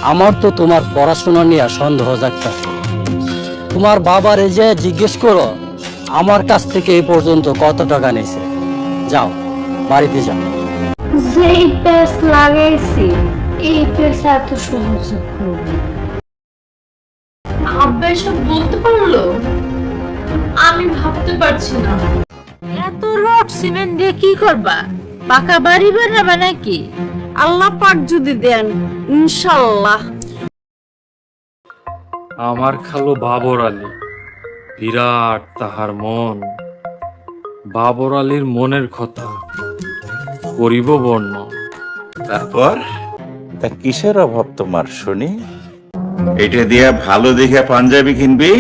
আমার তো তোমার পড়াশোনা নিয়ে সন্দেহ জাগতাছে। তোমার বাবারে যে জিজ্ঞেস করো আমার কাছ থেকে এই পর্যন্ত কত টাকা নিয়েছে। যাও বাড়িতে যাও। যেই পেস লাগাইছি এই পেস এত সহজ আব্বা এসব বলতে পারলো? আমি ভাবতে পারছি না। এত রড সিমেন্ট দিয়ে কি করবা? পাকা বাড়ি বানাবা নাকি? আল্লাহ পাক যদি দেন ইনশাআল্লাহ। আমার খালো বাবর আলী, বিরাট তাহার মন। বাবর আলীর মনের কথা করিব বর্ণ। তারপর তা কিসের অভাব তোমার শুনি? এটা দিয়া ভালো দেখে পাঞ্জাবি কিনবি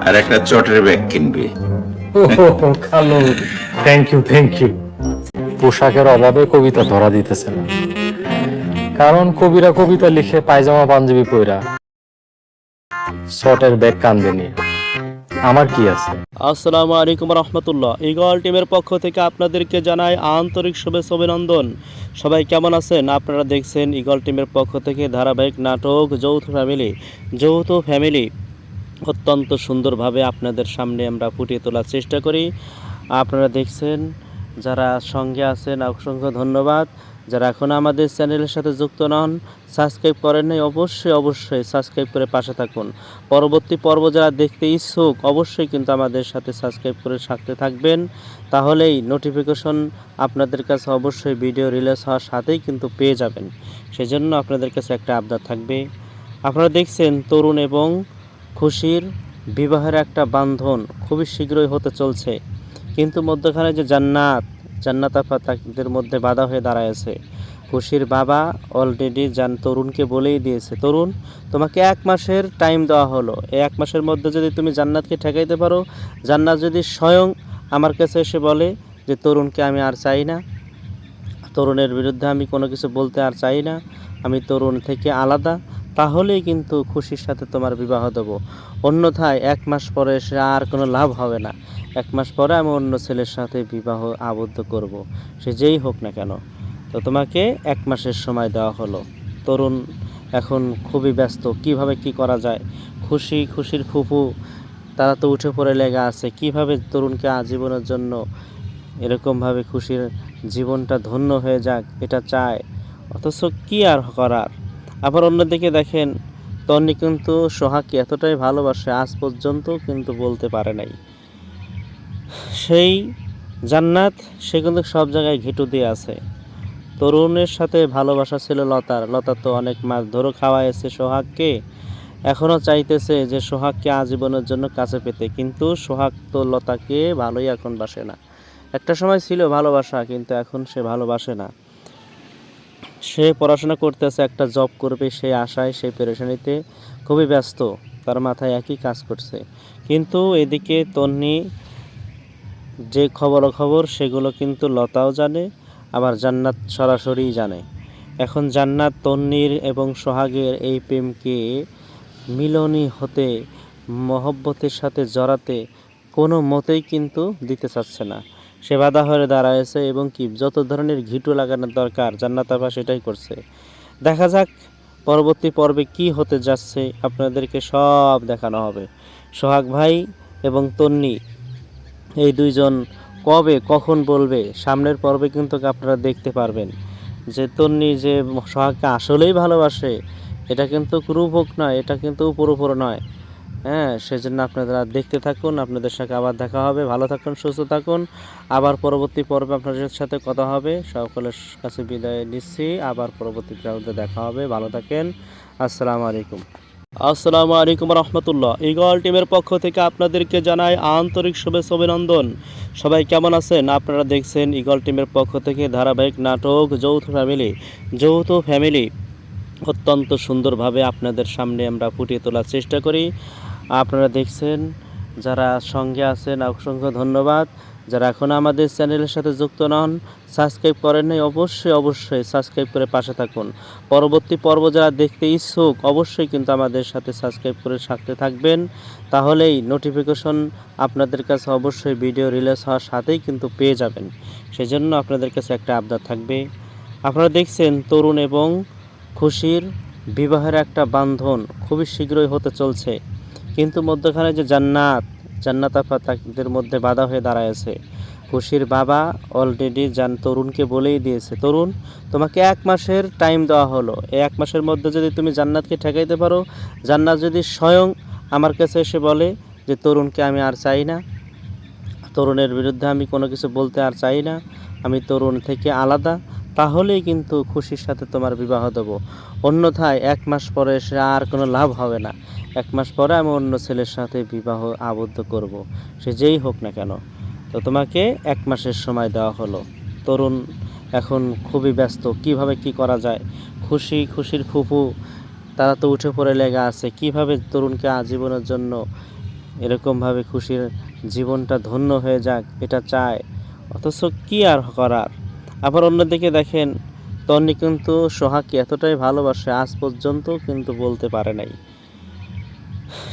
আর একটা চটের ব্যাগ কিনবি। খালো থ্যাংক ইউ। পোশাকের অভাবে কবিতা ধরা দিতেছে না, কারণ কবিরা কবিতা লিখে পায়জামা পাঞ্জাবি পইরা শর্টের ব্যাগ কান্দে নিয়ে আমার কি আছে। আসসালামু আলাইকুম রহমতুল্লাহ। ইগল টিমের পক্ষ থেকে আপনাদেরকে জানাই আন্তরিক শুভেচ্ছা অভিনন্দন। সবাই কেমন আছেন? আপনারা দেখছেন ইগল টিমের পক্ষ থেকে ধারাবাহিক নাটক যৌথ ফ্যামিলি অত্যন্ত সুন্দরভাবে আপনাদের সামনে আমরা ফুটিয়ে তোলার চেষ্টা করি। আপনারা দেখছেন, যারা সঙ্গে আছেন অসংখ্য ধন্যবাদ। যারা এখন আমাদের চ্যানেলের সাথে যুক্ত নন, সাবস্ক্রাইব করেন নাই, অবশ্যই সাবস্ক্রাইব করে পাশে থাকুন। পরবর্তী পর্ব যারা দেখতে ইচ্ছুক অবশ্যই কিন্তু আমাদের সাথে সাবস্ক্রাইব করে সাথে থাকবেন, তাহলেই নোটিফিকেশন আপনাদের কাছে অবশ্যই ভিডিও রিলিজ হওয়ার সাথেই কিন্তু পেয়ে যাবেন। সেজন্য আপনাদের কাছে একটা আবদার থাকবে। আপনারা দেখছেন তরুণ এবং খুশির বিবাহের একটা বান্ধন খুবই শীঘ্রই হতে চলছে, কিন্তু মধ্যখানে যে জান্নাত আপা তাদের মধ্যে বাধা হয়ে দাঁড়ায়ছে। খুশির বাবা অলরেডি তরুণকে বলেই দিয়েছে, তরুণ তোমাকে 1 মাসের টাইম দেওয়া হলো, এই 1 মাসের মধ্যে যদি তুমি জান্নাতকে ঠেকাইতে পারো, জান্নাত যদি স্বয়ং আমার কাছে এসে বলে যে তরুণকে আমি আর চাই না, তরুণের বিরুদ্ধে আমি কোনো কিছু বলতে আর চাই না, আমি তরুণ থেকে আলাদা, তাহলেই কিন্তু খুশির সাথে তোমার বিবাহ দেবো। অন্যথায় 1 মাস পরে এসে আর কোনো লাভ হবে না। 1 মাস পরে আমি অন্য ছেলের সাথে বিবাহ আবদ্ধ করব, সে যেই হোক না কেন। তো তোমাকে 1 মাসের সময় দেওয়া হলো। তরুণ এখন খুবই ব্যস্ত, কিভাবে কি করা যায়। খুশির ফুফু তারা তো উঠে পড়ে লেগে আছে, কিভাবে তরুণকে আজীবনের জন্য এরকমভাবে খুশির জীবনটা ধন্য হয়ে যাক এটা চায়, অথচ কি আর করার। আবার অন্যদিকে দেখেন, তন্নি কিন্তু সোহাগকে এতটাই ভালোবাসে আজ পর্যন্ত কিন্তু বলতে পারে নাই। সেই জান্নাত সে কিন্তু সব জায়গায় ঘেঁটু দিয়ে আছে। তরুণের সাথে ভালোবাসা ছিল লতার তো অনেক মাছ ধরে খাওয়াইছে সোহাগকে, এখনও চাইতেছে যে সোহাগকে আজীবনের জন্য কাছে পেতে, কিন্তু সোহাগ তো লতাকে ভালোই এখন বাসে না। একটা সময় ছিল ভালোবাসা, কিন্তু এখন সে ভালোবাসে না। সে পড়াশোনা করতেছে, একটা জব করবে সেই আশায়, সেই পেরেশানিতে খুবই ব্যস্ত, তার মাথায় একই কাজ করছে। কিন্তু এদিকে তন্নি যে খবর সেগুলো কিন্তু লতাও জানে, আবার জান্নাত সরাসরি জানে। এখন জান্নাত তন্নির এবং সোহাগের এই প্রেমকে মিলনী হতে, মহব্বতের সাথে জড়াতে কোনো মতেই কিন্তু দিতে চাচ্ছে না। সে বাধা হয়ে দাঁড়ায়ছে এবং কি যত ধরনের ঘিটু লাগানোর দরকার জান্নাত আপা সেটাই করছে। দেখা যাক পরবর্তী পর্বে কি হতে যাচ্ছে, আপনাদেরকে সব দেখানো হবে। সোহাগ ভাই এবং তন্নি এই দুইজন কবে কখন বলবে, সামনের পর্বে কিন্তু আপনারা দেখতে পারবেন যে তন্নি যে সোহাগকে আসলেই ভালোবাসে, এটা কিন্তু রূপক নয়, এটা কিন্তু উপর নয়। হ্যাঁ, সেজন্য আপনারা দেখতে থাকুন, আপনাদের সাথে আবার দেখা হবে। ভালো থাকুন, সুস্থ থাকুন, আবার পরবর্তী পর্বে আপনাদের সাথে কথা হবে। সকলের কাছে বিদায় নিচ্ছি, আবার পরবর্তী পর্বে দেখা হবে। ভালো থাকেন, আসসালামু আলাইকুম রহমতুল্লাহ। ইগল টিমের পক্ষ থেকে আপনাদেরকে জানাই আন্তরিক শুভেচ্ছা অভিনন্দন। সবাই কেমন আছেন? আপনারা দেখছেন ইগল টিমের পক্ষ থেকে ধারাবাহিক নাটক যৌথ ফ্যামিলি অত্যন্ত সুন্দরভাবে আপনাদের সামনে আমরা ফুটিয়ে তোলার চেষ্টা করি। আপনারা দেখছেন, যারা সঙ্গে আছেন অসংখ্য ধন্যবাদ। যারা এখন আমাদের চ্যানেলের সাথে যুক্ত নন, সাবস্ক্রাইব করেন নাই, অবশ্যই সাবস্ক্রাইব করে পাশে থাকুন। পরবর্তী পর্ব যারা দেখতে ইচ্ছুক অবশ্যই কিন্তু আমাদের সাথে সাবস্ক্রাইব করে সাথে থাকবেন, তাহলেই নোটিফিকেশন আপনাদের কাছে অবশ্যই ভিডিও রিলিজ হওয়ার সাথেই কিন্তু পেয়ে যাবেন। সেজন্য আপনাদের কাছে একটা আবদার থাকবে। আপনারা দেখছেন তরুণ এবং খুশির বিবাহের একটা বান্ধন খুবই শীঘ্রই হতে চলছে, কিন্তু মধ্যখানে যে জান্নাত আপা তাদের মধ্যে বাধা হয়ে দাঁড়ায়ছে। খুশির বাবা অলরেডি তরুণকে বলেই দিয়েছে, তরুণ তোমাকে 1 মাসের টাইম দেওয়া হলো, এই 1 মাসের মধ্যে যদি তুমি জান্নাতকে ঠেকাইতে পারো, জান্নাত যদি স্বয়ং আমার কাছে এসে বলে যে তরুণকে আমি আর চাই না, তরুণের বিরুদ্ধে আমি কোনো কিছু বলতে আর চাই না, আমি তরুণ থেকে আলাদা, তাহলেই কিন্তু খুশির সাথে তোমার বিবাহ দেবো। অন্যথায় 1 মাস পরে সে আর কোনো লাভ হবে না। 1 মাস পরে আমি অন্য ছেলের সাথে বিবাহ আবদ্ধ করব, সে যেই হোক না কেন। তো তোমাকে 1 মাসের সময় দেওয়া হলো। তরুণ এখন খুবই ব্যস্ত, কিভাবে কি করা যায়। খুশির ফুফু তারা তো উঠে পড়ে লেগে আছে, কিভাবে তরুণকে আজীবনের জন্য এরকমভাবে খুশির জীবনটা ধন্য হয়ে যাক এটা চায়, অথচ কি আর করার। আবার অন্যদিকে দেখেন, তন্নি কিন্তু সোহাগকে এতটাই ভালোবাসে আজ পর্যন্ত কিন্তু বলতে পারে নাই।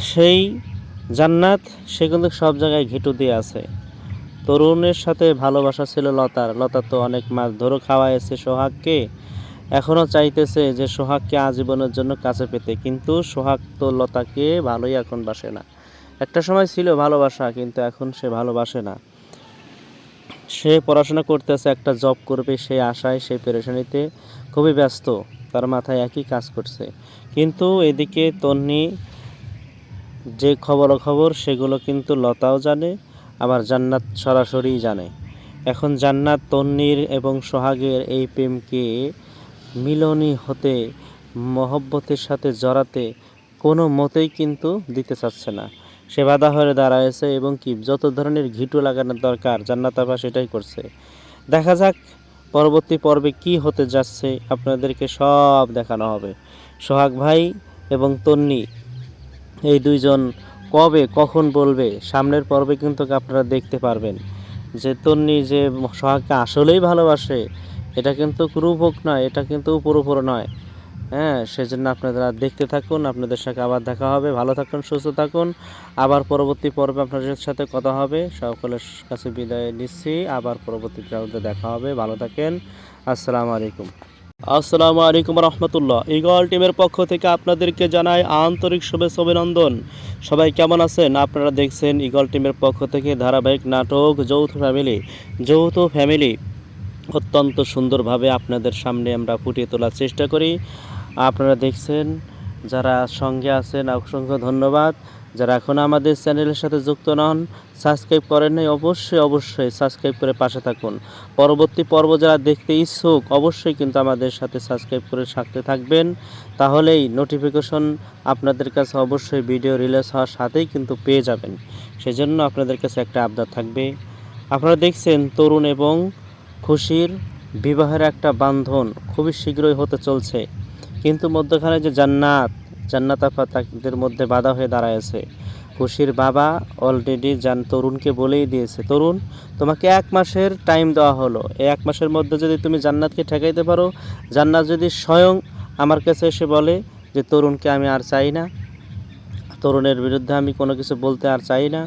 সেই জান্নাত সে কিন্তু সব জায়গায় ঘেঁটু দিয়ে আছে। তরুণের সাথে ভালোবাসা ছিল লতার তো অনেক মাছ ধরে খাওয়াইছে সোহাগকে, এখনও চাইতেছে যে সোহাগকে আজীবনের জন্য কাছে পেতে, কিন্তু সোহাগ তো লতাকে ভালোই এখন বাসে না। একটা সময় ছিল ভালোবাসা, কিন্তু এখন সে ভালোবাসে না। সে পড়াশোনা করতেছে, একটা জব করবে সেই আশায়, সেই পেরেশানিতে খুবই ব্যস্ত, তার মাথায় একই কাজ করছে। কিন্তু এদিকে তন্নি যে খবর সেগুলো কিন্তু লতাও জানে, আবার জান্নাত সরাসরি জানে। এখন জান্নাত তন্নির এবং সোহাগের এই প্রেমকে মিলনই হতে, মহব্বতের সাথে জড়াতে কোনো মতেই কিন্তু দিতে চাচ্ছে না। সে বাধা হয়ে দাঁড়ায়ছে এবং কি যত ধরনের ঘিটু লাগানোর দরকার জান্নাত আপা সেটাই করছে। দেখা যাক পরবর্তী পর্বে কি হতে যাচ্ছে, আপনাদেরকে সব দেখানো হবে। সোহাগ ভাই এবং তন্নি এই দুইজন কবে কখন বলবে, সামনের পর্বে কিন্তু আপনারা দেখতে পারবেন যে তন্নি যে সোহাগকে আসলেই ভালোবাসে, এটা কিন্তু রূপক নয়, এটা কিন্তু উপর নয়। হ্যাঁ, সেজন্য আপনারা দেখতে থাকুন, আপনাদের সাথে আবার দেখা হবে। ভালো থাকুন, সুস্থ থাকুন, আবার পরবর্তী পর্বে আপনাদের সাথে কথা হবে। সকলের কাছে বিদায় নিচ্ছি, আবার পরবর্তী পর্বে দেখা হবে। ভালো থাকেন, আসসালামু আলাইকুম। আসসালামু আলাইকুম রহমতুল্লাহ। ইগল টিমের পক্ষ থেকে আপনাদেরকে জানাই আন্তরিক শুভেচ্ছা অভিনন্দন। সবাই কেমন আছেন? আপনারা দেখছেন ইগল টিমের পক্ষ থেকে ধারাবাহিক নাটক যৌথ ফ্যামিলি অত্যন্ত সুন্দরভাবে আপনাদের সামনে আমরা ফুটিয়ে তোলার চেষ্টা করি। আপনারা দেখছেন, যারা সঙ্গে আছেন অসংখ্য ধন্যবাদ। যারা এখন আমাদের চ্যানেলের সাথে যুক্ত নন, সাবস্ক্রাইব করেন নাই, অবশ্যই সাবস্ক্রাইব করে পাশে থাকুন। পরবর্তী পর্ব যারা দেখতে ইচ্ছুক অবশ্যই কিন্তু আমাদের সাথে সাবস্ক্রাইব করে সাথে থাকবেন, তাহলেই নোটিফিকেশন আপনাদের কাছে অবশ্যই ভিডিও রিলিজ হওয়ার সাথেই কিন্তু পেয়ে যাবেন। সেজন্য আপনাদের কাছে একটা আবদার থাকবে। আপনারা দেখছেন তরুণ এবং খুশির বিবাহের একটা বান্ধন খুবই শীঘ্রই হতে চলছে, কিন্তু মধ্যখানে যে জান্নাত আপা তাদের মধ্যে বাধা হয়ে দাঁড়ায়ছে। খুশির বাবা অলরেডি তরুণকে বলেই দিয়েছে, তরুণ তোমাকে 1 মাসের টাইম দেওয়া হলো, এই 1 মাসের মধ্যে যদি তুমি জান্নাতকে ঠেকাইতে পারো, জান্নাত যদি স্বয়ং আমার কাছে এসে বলে যে তরুণকে আমি আর চাই না, তরুণের বিরুদ্ধে আমি কোনো কিছু বলতে আর চাই না,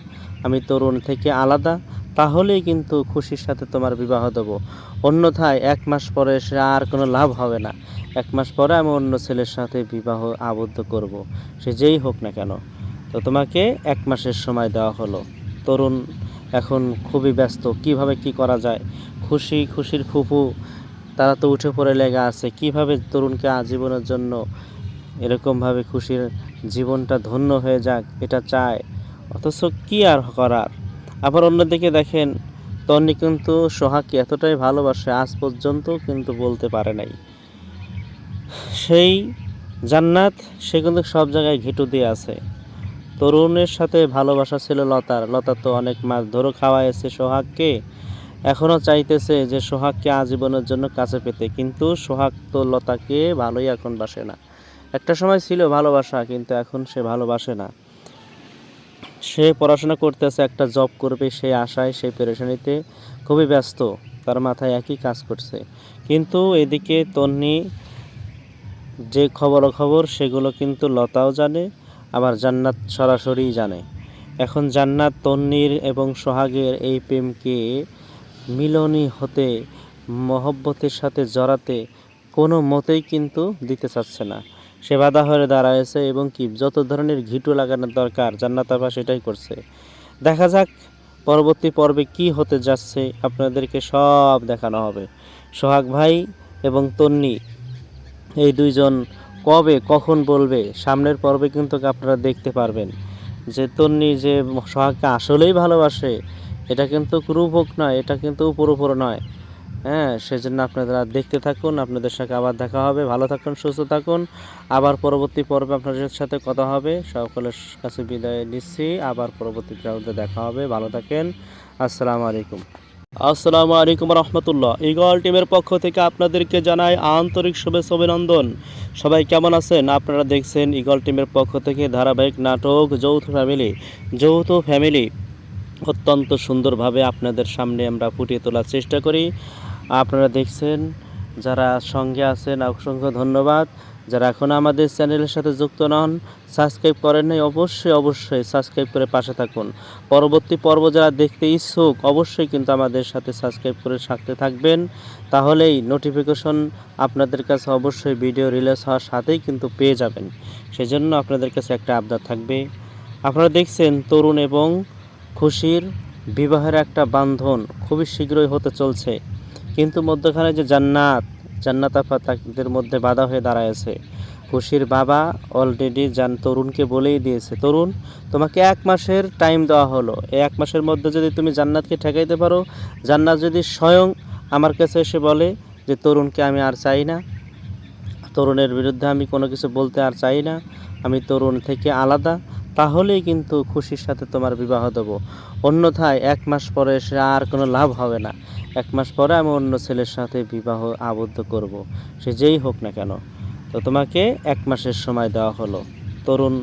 আমি তরুণ থেকে আলাদা, তাহলেই কিন্তু খুশির সাথে তোমার বিবাহ দেবো। অন্যথায় 1 মাস পরে সে আর কোনো লাভ হবে না। 1 মাস পরে আমি অন্য ছেলের সাথে বিবাহ আবদ্ধ করব, সে যেই হোক না কেন। তো তোমাকে 1 মাসের সময় দেওয়া হলো। তরুণ এখন খুবই ব্যস্ত, কিভাবে কি করা যায়। খুশির ফুফু তারা তো উঠে পড়ে লেগে আছে, কিভাবে তরুণকে আজীবনের জন্য এরকমভাবে খুশির জীবনটা ধন্য হয়ে যাক এটা চায়, অথচ কি আর করার। আবার অন্যদিকে দেখেন, তন্নি কিন্তু সোহাগকে এতটাই ভালোবাসে আজ পর্যন্ত কিন্তু বলতে পারে নাই। সেই জান্নাত সে কিন্তু সব জায়গায় ঘেঁটু দিয়ে আছে। তরুণের সাথে ভালোবাসা ছিল লতার তো অনেক মাছ ধরে খাওয়াইছে সোহাগকে, এখনও চাইতেছে যে সোহাগকে আজীবনের জন্য কাছে পেতে, কিন্তু সোহাগ তো লতাকে ভালোই এখন বাসে না। একটা সময় ছিল ভালোবাসা, কিন্তু এখন সে ভালোবাসে না। সে পড়াশোনা করতেছে, একটা জব করবে সেই আশায়, সেই পেরেশানিতে খুবই ব্যস্ত, তার মাথায় একই কাজ করছে। কিন্তু এদিকে তন্নি যে খবর সেগুলো কিন্তু লতাও জানে, আবার জান্নাত সরাসরি জানে। এখন জান্নাত তন্নির এবং সোহাগের এই প্রেমকে মিলনই হতে, মহব্বতের সাথে জড়াতে কোনো মতেই কিন্তু দিতে চাচ্ছে না। সে বাধা হয়ে দাঁড়ায়ছে এবং কি যত ধরনের ঘিটু লাগানোর দরকার জান্নাত আপা সেটাই করছে। দেখা যাক পরবর্তী পর্বে কি হতে যাচ্ছে, আপনাদেরকে সব দেখানো হবে। সোহাগ ভাই এবং তন্নি এই দুইজন কবে কখন বলবে, সামনের পর্বে কিন্তু আপনারা দেখতে পারবেন যে তন্নি যে সোহাগকে আসলেই ভালোবাসে, এটা কিন্তু রূপক নয়, এটা কিন্তু উপর নয়। হ্যাঁ, সেজন্য আপনারা দেখতে থাকুন, আপনাদের সাথে আবার দেখা হবে। ভালো থাকুন, সুস্থ থাকুন, আবার পরবর্তী পর্বে আপনাদের সাথে কথা হবে। সকলের কাছে বিদায় নিচ্ছি, আবার পরবর্তী পর্বে দেখা হবে। ভালো থাকেন, আসসালামু আলাইকুম। আসসালামু আলাইকুম রহমতুল্লাহ। ইগল টিমের পক্ষ থেকে আপনাদেরকে জানাই আন্তরিক শুভেচ্ছা অভিনন্দন। সবাই কেমন আছেন? আপনারা দেখছেন ইগল টিমের পক্ষ থেকে ধারাবাহিক নাটক যৌথ ফ্যামিলি অত্যন্ত সুন্দরভাবে আপনাদের সামনে আমরা ফুটিয়ে তোলার চেষ্টা করি। আপনারা দেখছেন, যারা সঙ্গে আছেন অসংখ্য ধন্যবাদ। যারা এখন আমাদের চ্যানেলের সাথে যুক্ত নন, সাবস্ক্রাইব করেন নাই, অবশ্যই সাবস্ক্রাইব করে পাশে থাকুন। পরবর্তী পর্ব যারা দেখতে ইচ্ছুক অবশ্যই কিন্তু আমাদের সাথে সাবস্ক্রাইব করে থাকতে থাকবেন, তাহলেই নোটিফিকেশন আপনাদের কাছে অবশ্যই ভিডিও রিলিজ হওয়ার সাথেই কিন্তু পেয়ে যাবেন। সেজন্য আপনাদের কাছে একটা আবদার থাকবে। আপনারা দেখছেন তরুণ এবং খুশির বিবাহের একটা বান্ধন খুবই শীঘ্রই হতে চলছে, কিন্তু মধ্যখানে যে জান্নাত আপা তাদের মধ্যে বাধা হয়ে দাঁড়ায়ছে। খুশির বাবা অলরেডি তরুণকে বলেই দিয়েছে, তরুণ তোমাকে 1 মাসের টাইম দেওয়া হলো, এই 1 মাসের মধ্যে যদি তুমি জান্নাতকে ঠেকাইতে পারো, জান্নাত যদি স্বয়ং আমার কাছে এসে বলে যে তরুণকে আমি আর চাই না, তরুণের বিরুদ্ধে আমি কোনো কিছু বলতে আর চাই না, আমি তরুণ থেকে আলাদা, তাহলেই কিন্তু খুশির সাথে তোমার বিবাহ দেবো। অন্যথায় 1 মাস পরে এসে আর কোনো লাভ হবে না। 1 মাস পরে আমি অন্য ছেলের সাথে বিবাহ আবদ্ধ করব, সে যেই হোক না কেন। তো তোমাকে 1 মাসের সময় দেওয়া হলো। তরুণ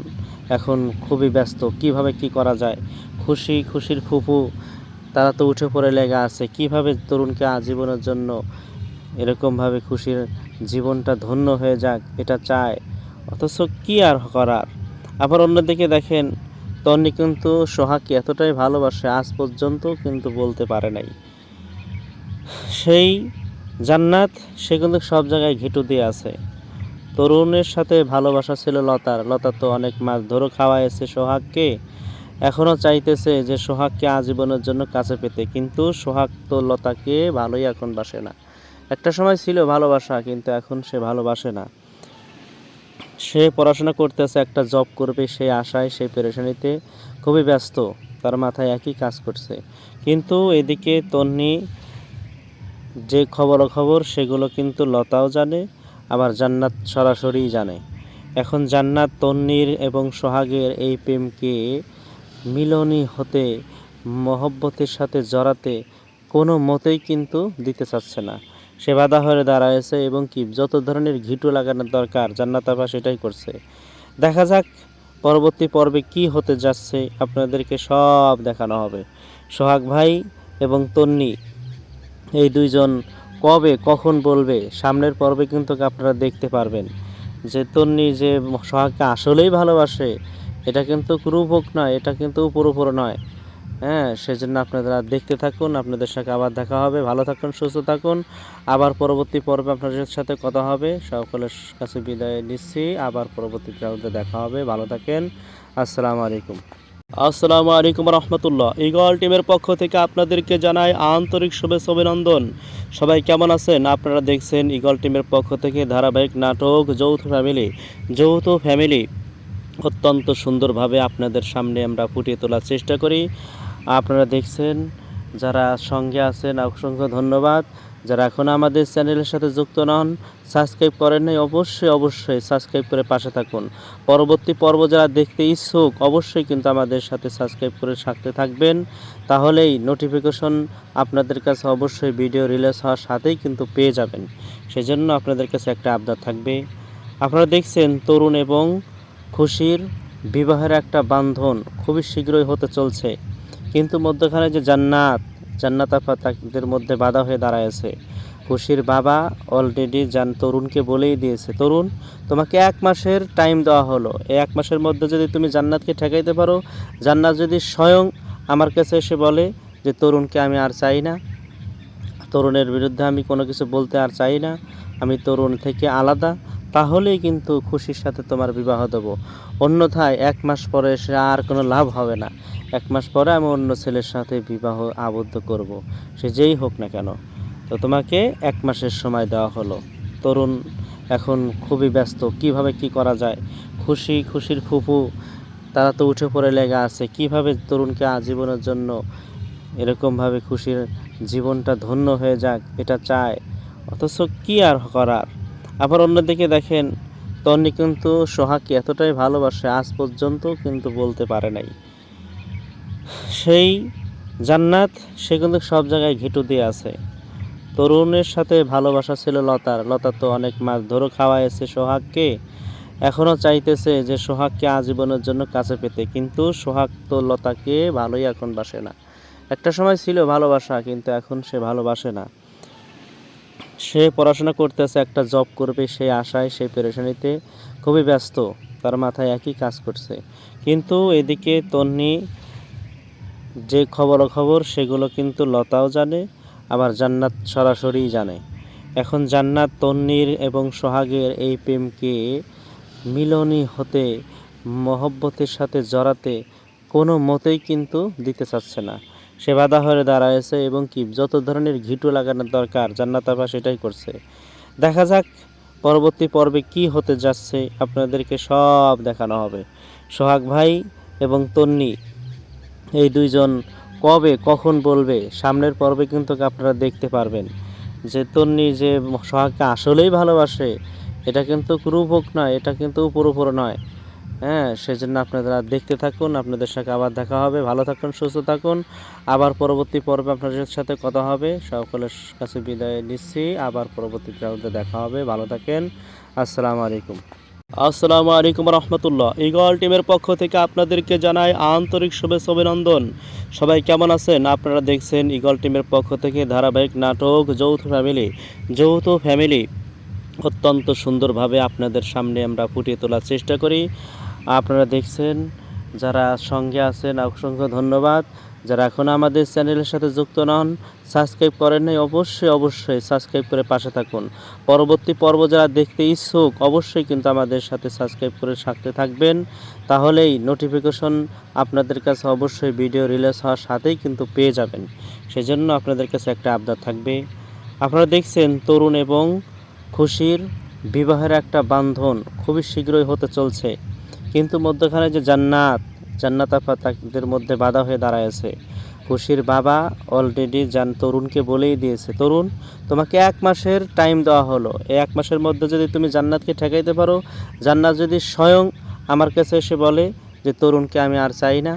এখন খুবই ব্যস্ত, কিভাবে কি করা যায়। খুশির ফুফু তারা তো উঠে পড়ে লেগে আছে, কিভাবে তরুণকে আজীবনের জন্য এরকমভাবে খুশির জীবনটা ধন্য হয়ে যাক এটা চায়, অথচ কি আর করার। আবার অন্যদিকে দেখেন, তন্নি কিন্তু সোহাগকে এতটাই ভালোবাসে আজ পর্যন্ত কিন্তু বলতে পারে নাই। সেই জান্নাত সে কিন্তু সব জায়গায় ঘিটু দিয়ে আছে। তরুণের সাথে ভালোবাসা ছিল লতার তো অনেক মাছ ধরে খাওয়াইছে সোহাগকে, এখনও চাইতেছে যে সোহাগকে আজীবনের জন্য কাছে পেতে, কিন্তু সোহাগ তো লতাকে ভালোই এখন বাসে না। একটা সময় ছিল ভালোবাসা, কিন্তু এখন সে ভালোবাসে না। সে পড়াশোনা করতেছে, একটা জব করবে সেই আশায়, সেই পেরেশানিতে খুবই ব্যস্ত, তার মাথায় একই কাজ করছে। কিন্তু এদিকে তন্নি যে খবর সেগুলো কিন্তু লতাও জানে, আবার জান্নাত সরাসরি জানে। এখন জান্নাত তন্নির এবং সোহাগের এই প্রেমকে মিলনী হতে, মহব্বতের সাথে জড়াতে কোনো মতেই কিন্তু দিতে চাচ্ছে না। সে বাধা হয়ে দাঁড়ায়ছে এবং কি যত ধরনের ঘিটু লাগানোর দরকার জান্নাত আপা সেটাই করছে। দেখা যাক পরবর্তী পর্বে কি হতে যাচ্ছে, আপনাদেরকে সব দেখানো হবে। সোহাগ ভাই এবং তন্নি এই দুইজন কবে কখন বলবে, সামনের পর্বে কিন্তু আপনারা দেখতে পারবেন যে তন্নি যে সোহাগকে আসলেই ভালোবাসে, এটা কিন্তু রূপক নয়, এটা কিন্তু উপর নয়। হ্যাঁ, সেজন্য আপনারা দেখতে থাকুন, আপনাদের সাথে আবার দেখা হবে। ভালো থাকুন, সুস্থ থাকুন, আবার পরবর্তী পর্বে আপনাদের সাথে কথা হবে। সকলের কাছে বিদায় নিচ্ছি, আবার পরবর্তী পর্বে দেখা হবে। ভালো থাকেন, আসসালামু আলাইকুম। আসসালামু আলাইকুম রহমতুল্লাহ। ইগল টিমের পক্ষ থেকে আপনাদেরকে জানাই আন্তরিক শুভেচ্ছা অভিনন্দন। সবাই কেমন আছেন? আপনারা দেখছেন ইগল টিমের পক্ষ থেকে ধারাবাহিক নাটক যৌথ ফ্যামিলি অত্যন্ত সুন্দরভাবে আপনাদের সামনে আমরা ফুটিয়ে তোলার চেষ্টা করি। আপনারা দেখছেন, যারা সঙ্গে আছেন অসংখ্য ধন্যবাদ। যারা এখন আমাদের চ্যানেলের সাথে যুক্ত নন, সাবস্ক্রাইব করেন নাই, অবশ্যই সাবস্ক্রাইব করে পাশে থাকুন। পরবর্তী পর্ব যারা দেখতে ইচ্ছুক অবশ্যই কিন্তু আমাদের সাথে সাবস্ক্রাইব করে থাকতে থাকবেন, তাহলেই নোটিফিকেশন আপনাদের কাছে অবশ্যই ভিডিও রিলিজ হওয়ার সাথেই কিন্তু পেয়ে যাবেন। সেজন্য আপনাদের কাছে একটা আবদার থাকবে। আপনারা দেখছেন তরুণ এবং খুশির বিবাহের একটা বান্ধন খুবই শীঘ্রই হতে চলছে, কিন্তু মধ্যখানে যে জান্নাত আপা তাদের মধ্যে বাধা হয়ে দাঁড়ায়ছে। খুশির বাবা অলরেডি তরুণকে বলেই দিয়েছে, তরুণ তোমাকে 1 মাসের টাইম দেওয়া হলো, এই 1 মাসের মধ্যে যদি তুমি জান্নাতকে ঠেকাইতে পারো, জান্নাত যদি স্বয়ং আমার কাছে এসে বলে যে তরুণকে আমি আর চাই না, তরুণের বিরুদ্ধে আমি কোনো কিছু বলতে আর চাই না, আমি তরুণ থেকে আলাদা, তাহলেই কিন্তু খুশির সাথে তোমার বিবাহ দেবো। অন্যথায় 1 মাস পরে সে আর কোনো লাভ হবে না। 1 মাস পরে আমি অন্য ছেলের সাথে বিবাহ আবদ্ধ করব, সে যেই হোক না কেন। তো তোমাকে 1 মাসের সময় দেওয়া হলো। তরুণ এখন খুবই ব্যস্ত, কিভাবে কি করা যায়। খুশির ফুফু তারা তো উঠে পড়ে লেগে আছে, কিভাবে তরুণকে আজীবনের জন্য এরকমভাবে খুশির জীবনটা ধন্য হয়ে যাক এটা চায়, অথচ কি আর করার। আবার অন্যদিকে দেখেন, তন্নি কিন্তু সোহাগকে এতটাই ভালোবাসে আজ পর্যন্ত কিন্তু বলতে পারে নাই। সেই জান্নাত সে কিন্তু সব জায়গায় ঘিটু দিয়ে আছে। তরুণের সাথে ভালোবাসা ছিল লতার তো অনেক মাছ ধরে খাওয়াইছে সোহাগকে, এখনও চাইতেছে যে সোহাগকে আজীবনের জন্য কাছে পেতে, কিন্তু সোহাগ তো লতাকে ভালোই এখন বাসে না। একটা সময় ছিল ভালোবাসা, কিন্তু এখন সে ভালোবাসে না। সে পড়াশোনা করতেছে, একটা জব করবে সেই আশায়, সেই পেরেশানিতে খুবই ব্যস্ত, তার মাথায় একই কাজ করছে। কিন্তু এদিকে তন্নি যে খবর সেগুলো কিন্তু লতাও জানে, আবার জান্নাত সরাসরি জানে। এখন জান্নাত তন্নির এবং সোহাগের এই প্রেমকে মিলনই হতে, মহব্বতের সাথে জড়াতে কোনো মতেই কিন্তু দিতে চাচ্ছে না। সে বাধা হয়ে দাঁড়ায়েছে এবং কি যত ধরনের ঘিটু লাগানোর দরকার জান্নাত আপা সেটাই করছে। দেখা যাক পরবর্তী পর্বে কি হতে যাচ্ছে, আপনাদেরকে সব দেখানো হবে। সোহাগ ভাই এবং তন্নি এই দুইজন কবে কখন বলবে, সামনের পর্বে কিন্তু আপনারা দেখতে পারবেন যে তন্নি যে সোহাগকে আসলেই ভালোবাসে, এটা কিন্তু রূপক নয়, এটা কিন্তু উপর নয়। হ্যাঁ, সেজন্য আপনারা দেখতে থাকুন, আপনাদের সাথে আবার দেখা হবে। ভালো থাকুন, সুস্থ থাকুন, আবার পরবর্তী পর্বে আপনাদের সাথে কথা হবে। সকলের কাছে বিদায় নিচ্ছি, আবার পরবর্তী পর্বে দেখা হবে। ভালো থাকেন, আসসালামু আলাইকুম। আসসালামু আলাইকুম রহমতুল্লাহ। ইগল টিমের পক্ষ থেকে আপনাদেরকে জানাই আন্তরিক শুভেচ্ছা অভিনন্দন। সবাই কেমন আছেন? আপনারা দেখছেন ইগল টিমের পক্ষ থেকে ধারাবাহিক নাটক যৌথ ফ্যামিলি অত্যন্ত সুন্দরভাবে আপনাদের সামনে আমরা ফুটিয়ে তোলার চেষ্টা করি। আপনারা দেখছেন, যারা সঙ্গে আছেন অসংখ্য ধন্যবাদ। যারা এখন আমাদের চ্যানেলের সাথে যুক্ত নন, সাবস্ক্রাইব করেন নাই, অবশ্যই সাবস্ক্রাইব করে পাশে থাকুন। পরবর্তী পর্ব যারা দেখতে ইচ্ছুক অবশ্যই কিন্তু আমাদের সাথে সাবস্ক্রাইব করে সাথে থাকবেন, তাহলেই নোটিফিকেশন আপনাদের কাছে অবশ্যই ভিডিও রিলিজ হওয়ার সাথেই কিন্তু পেয়ে যাবেন। সেজন্য আপনাদের কাছে একটা আবদার থাকবে। আপনারা দেখছেন তরুণ এবং খুশির বিবাহের একটা বান্ধন খুবই শীঘ্রই হতে চলছে, কিন্তু মধ্যখানে যে জান্নাত আপা তাদের মধ্যে বাধা হয়ে দাঁড়ায়ছে। খুশির বাবা অলরেডি তরুণকে বলেই দিয়েছে, তরুণ তোমাকে 1 মাসের টাইম দেওয়া হলো, এই 1 মাসের মধ্যে যদি তুমি জান্নাতকে ঠেকাইতে পারো, জান্নাত যদি স্বয়ং আমার কাছে এসে বলে যে তরুণকে আমি আর চাই না,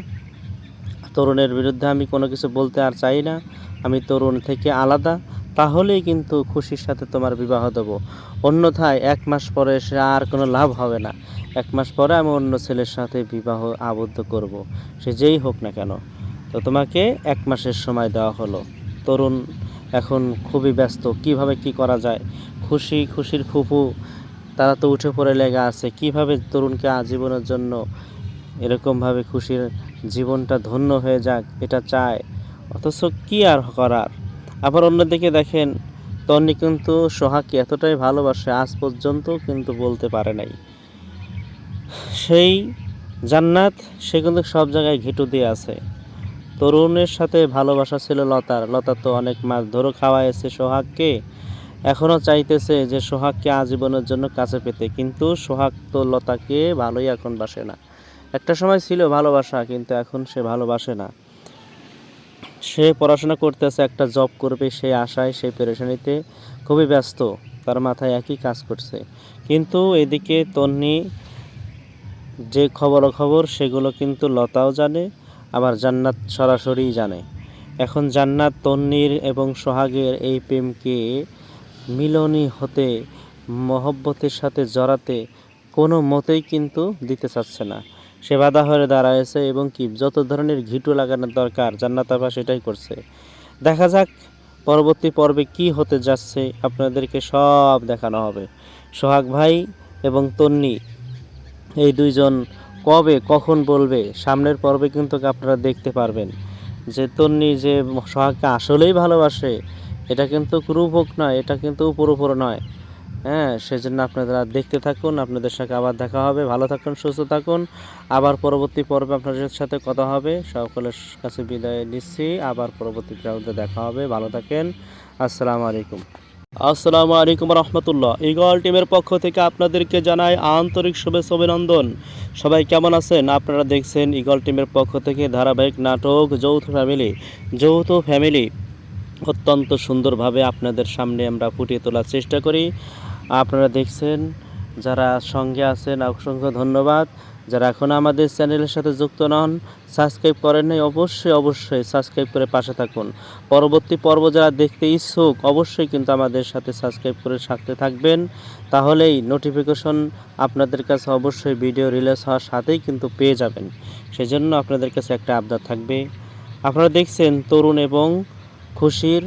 তরুণের বিরুদ্ধে আমি কোনো কিছু বলতে আর চাই না, আমি তরুণ থেকে আলাদা, তাহলেই কিন্তু খুশির সাথে তোমার বিবাহ দেবো। অন্যথায় 1 মাস পরে সে আর কোনো লাভ হবে না। 1 মাস পরে আমি অন্য ছেলের সাথে বিবাহ আবদ্ধ করব, সে যেই হোক না কেন। তো তোমাকে 1 মাসের সময় দেওয়া হলো। তরুণ এখন খুবই ব্যস্ত, কিভাবে কি করা যায়। খুশির ফুফু তারা তো উঠে পড়ে লেগে আছে, কিভাবে তরুণকে আজীবনের জন্য এরকমভাবে খুশির জীবনটা ধন্য হয়ে যাক এটা চায়, অথচ কি আর করার। আবার অন্যদিকে দেখেন, তন্নি কিন্তু সোহাগকে এতটাই ভালোবাসে আজ পর্যন্ত কিন্তু বলতে পারে নাই। সেই জান্নাত সে কিন্তু সব জায়গায় ঘিটু দিয়ে আছে। তরুণের সাথে ভালোবাসা ছিল লতার তো অনেক মাছ ধরে খাওয়াইছে সোহাগকে, এখনও চাইতেছে যে সোহাগকে আজীবনের জন্য কাছে পেতে, কিন্তু সোহাগ তো লতাকে ভালোই এখন বাসে না। একটা সময় ছিল ভালোবাসা, কিন্তু এখন সে ভালোবাসে না। সে পড়াশোনা করতেছে, একটা জব করবে সেই আশায়, সেই পেরেশানিতে খুবই ব্যস্ত, তার মাথায় একই কাজ করছে। কিন্তু এদিকে তন্নি যে খবর সেগুলো কিন্তু লতাও জানে, আবার জান্নাত সরাসরি জানে। এখন জান্নাত তন্নির এবং সোহাগের এই প্রেমকে মিলনই হতে, মহব্বতের সাথে জড়াতে কোনো মতেই কিন্তু দিতে চাচ্ছে না। সে বাধা হয়ে দাঁড়ায়েছে এবং কি যত ধরনের ঘিটু লাগানোর দরকার জান্নাত আপা সেটাই করছে। দেখা যাক পরবর্তী পর্বে কি হতে যাচ্ছে, আপনাদেরকে সব দেখানো হবে। সোহাগ ভাই এবং তন্নি এই দুইজন কবে কখন বলবে, সামনের পর্বে কিন্তু আপনারা দেখতে পারবেন যে তন্নি যে সোহাগকে আসলেই ভালোবাসে, এটা কিন্তু রূপক নয়, এটা কিন্তু উপর নয়। হ্যাঁ, সেজন্য আপনারা দেখতে থাকুন, আপনাদের সাথে আবার দেখা হবে। ভালো থাকুন, সুস্থ থাকুন, আবার পরবর্তী পর্বে আপনাদের সাথে কথা হবে। সকলের কাছে বিদায় নিচ্ছি, আবার পরবর্তী পর্বে দেখা হবে। ভালো থাকেন, আসসালামু আলাইকুম। আসসালামু আলাইকুম রহমতুল্লাহ। ইগল টিমের পক্ষ থেকে আপনাদেরকে জানাই আন্তরিক শুভেচ্ছা অভিনন্দন। সবাই কেমন আছেন? আপনারা দেখছেন ইগল টিমের পক্ষ থেকে ধারাবাহিক নাটক যৌথ ফ্যামিলি অত্যন্ত সুন্দরভাবে আপনাদের সামনে আমরা ফুটিয়ে তোলার চেষ্টা করি। আপনারা দেখছেন, যারা সঙ্গে আছেন অসংখ্য ধন্যবাদ। যারা এখন আমাদের চ্যানেলের সাথে যুক্ত নন, সাবস্ক্রাইব করেন নাই, অবশ্যই সাবস্ক্রাইব করে পাশে থাকুন। পরবর্তী পর্ব যারা দেখতে ইচ্ছুক অবশ্যই কিন্তু আমাদের সাথে সাবস্ক্রাইব করে সাথে থাকবেন, তাহলেই নোটিফিকেশন আপনাদের কাছে অবশ্যই ভিডিও রিলিজ হওয়ার সাথেই কিন্তু পেয়ে যাবেন। সেজন্য আপনাদের কাছে একটা আবদার থাকবে। আপনারা দেখছেন তরুণ এবং খুশির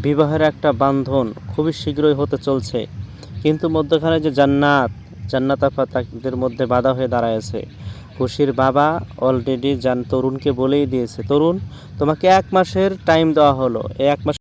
বিবাহের একটা বান্ধন খুবই শীঘ্রই হতে চলছে, কিন্তু মধ্যখানে যে জান্নাত আপা তাদের মধ্যে বাধা হয়ে দাঁড়ায়ছে। খুশির বাবা অলরেডি তরুণকে বলেই দিয়েছে, তরুণ তোমাকে 1 মাসের টাইম দেওয়া হলো, এই 1 মাস